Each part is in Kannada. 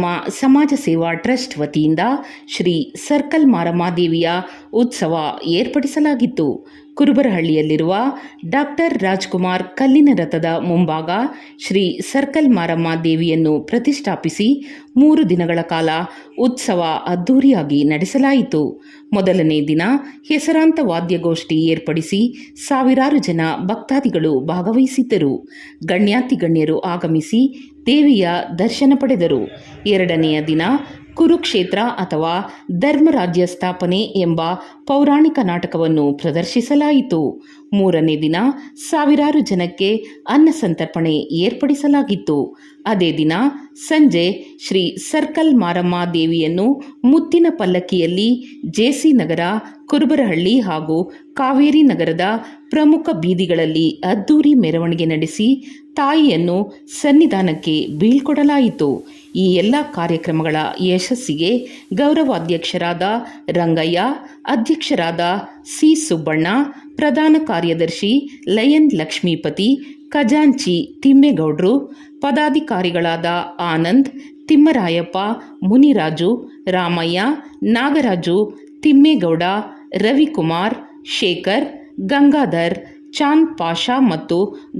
ಮಾರಮ್ಮ ಸಮಾಜ ಸೇವಾ ಟ್ರಸ್ಟ್ ವತಿಯಿಂದ ಶ್ರೀ ಸರ್ಕಲ್ ಮಾರಮ್ಮ ದೇವಿಯ ಉತ್ಸವ ಏರ್ಪಡಿಸಲಾಗಿತ್ತು. ಕುರುಬರಹಳ್ಳಿಯಲ್ಲಿರುವ ಡಾಕ್ಟರ್ ರಾಜ್ಕುಮಾರ್ ಕಲ್ಲಿನ ರಥದ ಮುಂಭಾಗ ಶ್ರೀ ಸರ್ಕಲ್ ಮಾರಮ್ಮ ದೇವಿಯನ್ನು ಪ್ರತಿಷ್ಠಾಪಿಸಿ 3 ದಿನಗಳ ಕಾಲ ಉತ್ಸವ ಅದ್ದೂರಿಯಾಗಿ ನಡೆಸಲಾಯಿತು. ಮೊದಲನೇ ದಿನ ಹೆಸರಾಂತ ವಾದ್ಯಗೋಷ್ಠಿ ಏರ್ಪಡಿಸಿ ಸಾವಿರಾರು ಜನ ಭಕ್ತಾದಿಗಳು ಭಾಗವಹಿಸಿದ್ದರು. ಗಣ್ಯಾತಿಗಣ್ಯರು ಆಗಮಿಸಿ ದೇವಿಯ ದರ್ಶನ ಪಡೆದರು. ಎರಡನೆಯ ದಿನ ಕುರುಕ್ಷೇತ್ರ ಅಥವಾ ಧರ್ಮರಾಜ್ಯ ಸ್ಥಾಪನೆ ಎಂಬ ಪೌರಾಣಿಕ ನಾಟಕವನ್ನು ಪ್ರದರ್ಶಿಸಲಾಯಿತು. ಮೂರನೇ ದಿನ ಸಾವಿರಾರು ಜನಕ್ಕೆ ಅನ್ನ ಸಂತರ್ಪಣೆ ಏರ್ಪಡಿಸಲಾಗಿತ್ತು. ಅದೇ ದಿನ ಸಂಜೆ ಶ್ರೀ ಸರ್ಕಲ್ ಮಾರಮ್ಮ ದೇವಿಯನ್ನು ಮುತ್ತಿನ ಪಲ್ಲಕ್ಕಿಯಲ್ಲಿ ಜೆಸಿ ನಗರ, ಕುರುಬರಹಳ್ಳಿ ಹಾಗೂ ಕಾವೇರಿ ನಗರದ ಪ್ರಮುಖ ಬೀದಿಗಳಲ್ಲಿ ಅದ್ದೂರಿ ಮೆರವಣಿಗೆ ನಡೆಸಿ ತಾಯಿಯನ್ನು ಸನ್ನಿಧಾನಕ್ಕೆ ಬೀಳ್ಕೊಡಲಾಯಿತು. ಈ ಎಲ್ಲ ಕಾರ್ಯಕ್ರಮಗಳ ಯಶಸ್ಸಿಗೆ ಗೌರವಾಧ್ಯಕ್ಷರಾದ ರಂಗಯ್ಯ, ಅಧ್ಯಕ್ಷರಾದ ಸಿ ಸುಬ್ಬಣ್ಣ, ಪ್ರಧಾನ ಕಾರ್ಯದರ್ಶಿ ಲಯನ್ ಲಕ್ಷ್ಮೀಪತಿ, ಖಜಾಂಚಿ ತಿಮ್ಮೇಗೌಡ್ರು, ಪದಾಧಿಕಾರಿಗಳಾದ ಆನಂದ್, ತಿಮ್ಮರಾಯಪ್ಪ, ಮುನಿರಾಜು, ರಾಮಯ್ಯ, ನಾಗರಾಜು, ತಿಮ್ಮೇಗೌಡ, ರವಿಕುಮಾರ್, ಶೇಖರ್, ಗಂಗಾಧರ್, ಚಾಂದ್ ಪಾಷಾ ಮತ್ತು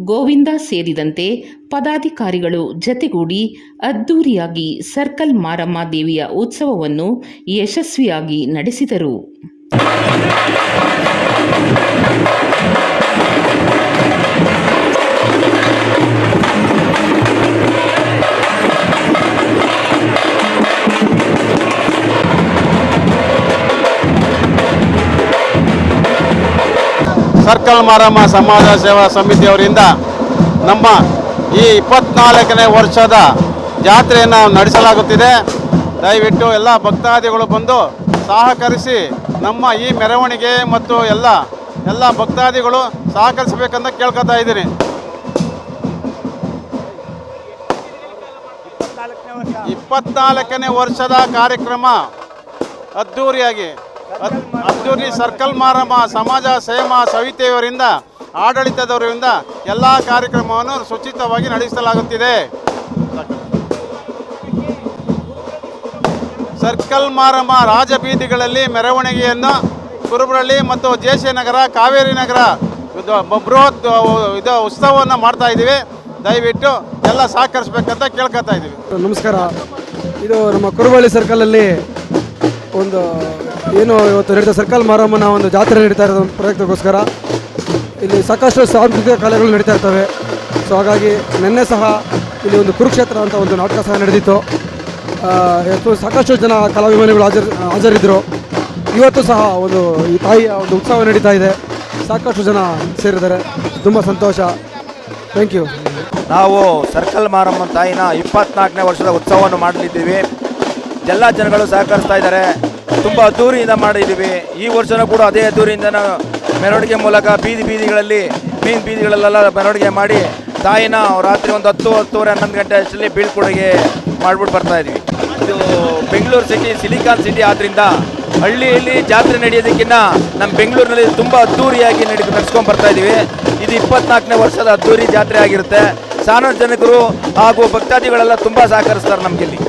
ಗೋವಿಂದ ಸೇರಿದಂತೆ ಪದಾಧಿಕಾರಿಗಳು ಜತೆಗೂಡಿ ಅದ್ದೂರಿಯಾಗಿ ಸರ್ಕಲ್ ಮಾರಮ್ಮ ದೇವಿಯ ಉತ್ಸವವನ್ನು ಯಶಸ್ವಿಯಾಗಿ ನಡೆಸಿದರು. ಸರ್ಕಲ್ ಮಾರಮ್ಮ ಸಮಾಜ ಸೇವಾ ಸಮಿತಿಯವರಿಂದ ನಮ್ಮ ಈ 24ನೇ ವರ್ಷದ ಜಾತ್ರೆಯನ್ನು ನಡೆಸಲಾಗುತ್ತಿದೆ. ದಯವಿಟ್ಟು ಎಲ್ಲ ಭಕ್ತಾದಿಗಳು ಬಂದು ಸಹಕರಿಸಿ ನಮ್ಮ ಈ ಮೆರವಣಿಗೆ ಮತ್ತು ಎಲ್ಲ ಭಕ್ತಾದಿಗಳು ಸಹಕರಿಸಬೇಕಂತ ಕೇಳ್ಕೊತಾ ಇದ್ದೀನಿ. 24ನೇ ವರ್ಷದ ಕಾರ್ಯಕ್ರಮ ಅದ್ದೂರಿ ಸರ್ಕಲ್ ಮಾರಮ್ಮ ಸಮಾಜ ಸೇವಾ ಸಮಿತಿಯವರಿಂದ, ಆಡಳಿತದವರಿಂದ ಎಲ್ಲ ಕಾರ್ಯಕ್ರಮವನ್ನು ಸುಚಿತವಾಗಿ ನಡೆಸಲಾಗುತ್ತಿದೆ. ಸರ್ಕಲ್ ಮಾರಮ್ಮ ರಾಜಬೀದಿಗಳಲ್ಲಿ ಮೆರವಣಿಗೆಯನ್ನು ಕುರುಬರಹಳ್ಳಿ ಮತ್ತು ಜೆಸಿ ನಗರ, ಕಾವೇರಿ ನಗರ ಬೃಹತ್ ಉತ್ಸವವನ್ನು ಮಾಡ್ತಾ ಇದ್ದೀವಿ. ದಯವಿಟ್ಟು ಎಲ್ಲ ಸಹಕರಿಸಬೇಕಂತ ಕೇಳ್ಕೊತಾ ಇದ್ದೀವಿ. ನಮಸ್ಕಾರ. ಇದು ನಮ್ಮ ಕುರುಬರಹಳ್ಳಿ ಸರ್ಕಲಲ್ಲಿ ಒಂದು ಇವತ್ತು ನಡೀತಾ ಸರ್ಕಲ್ ಮಾರಮ್ಮನ ಒಂದು ಜಾತ್ರೆ ನಡೀತಾ ಇರೋದು ಪ್ರಯುಕ್ತಕ್ಕೋಸ್ಕರ ಇಲ್ಲಿ ಸಾಕಷ್ಟು ಸಾಂಸ್ಕೃತಿಕ ಕಲೆಗಳು ನಡೀತಾ ಇರ್ತವೆ. ಸೊ ಹಾಗಾಗಿ ನಿನ್ನೆ ಸಹ ಇಲ್ಲಿ ಒಂದು ಕುರುಕ್ಷೇತ್ರ ಅಂತ ಒಂದು ನಾಟಕ ಸಹ ನಡೆದಿತ್ತು. ಸಾಕಷ್ಟು ಜನ ಕಲಾಭಿಮಾನಿಗಳು ಹಾಜರಿದ್ದರು. ಇವತ್ತು ಸಹ ಈ ತಾಯಿಯ ಒಂದು ಉತ್ಸವ ನಡೀತಾ ಇದೆ. ಸಾಕಷ್ಟು ಜನ ಸೇರಿದ್ದಾರೆ. ತುಂಬ ಸಂತೋಷ. Thank you. ನಾವು ಸರ್ಕಲ್ ಮಾರಮ್ಮನ ತಾಯಿನ 24ನೇ ವರ್ಷದ ಉತ್ಸವವನ್ನು ಮಾಡಲಿದ್ದೀವಿ. ಎಲ್ಲ ಜನಗಳು ಸಹಕರಿಸ್ತಾ ಇದ್ದಾರೆ. ತುಂಬ ಅದ್ದೂರಿಯಿಂದ ಮಾಡಿದ್ದೀವಿ. ಈ ವರ್ಷನೂ ಕೂಡ ಅದೇ ಅದ್ದೂರಿಯಿಂದ ಮೆರವಣಿಗೆ ಮೂಲಕ ಬೀದಿಗಳಲ್ಲಿ ಮೇನ್ ಬೀದಿಗಳಲ್ಲೆಲ್ಲ ಮೆರವಣಿಗೆ ಮಾಡಿ ತಾಯಿನ ರಾತ್ರಿ ಒಂದು 10-10:30 11 ಗಂಟೆ ಅಷ್ಟರಲ್ಲಿ ಬೀಳ್ಕೊಡುಗೆ ಮಾಡಿಬಿಟ್ಟು ಬರ್ತಾಯಿದ್ವಿ. ಇದು ಬೆಂಗಳೂರು ಸಿಟಿ ಸಿಲಿಕಾನ್ ಸಿಟಿ ಆದ್ದರಿಂದ ಹಳ್ಳಿಯಲ್ಲಿ ಜಾತ್ರೆ ನಡೆಯೋದಕ್ಕಿಂತ ನಮ್ಮ ಬೆಂಗಳೂರಿನಲ್ಲಿ ತುಂಬ ಅದ್ದೂರಿಯಾಗಿ ನಡೆಸ್ಕೊಂಡು ಬರ್ತಾಯಿದ್ದೀವಿ. ಇದು 24ನೇ ವರ್ಷದ ಅದ್ದೂರಿ ಜಾತ್ರೆ ಆಗಿರುತ್ತೆ. ಸಾರ್ವಜನಿಕರು ಹಾಗೂ ಭಕ್ತಾದಿಗಳೆಲ್ಲ ತುಂಬ ಸಹಕರಿಸ್ತಾರೆ ನಮಗಿಲ್ಲಿ.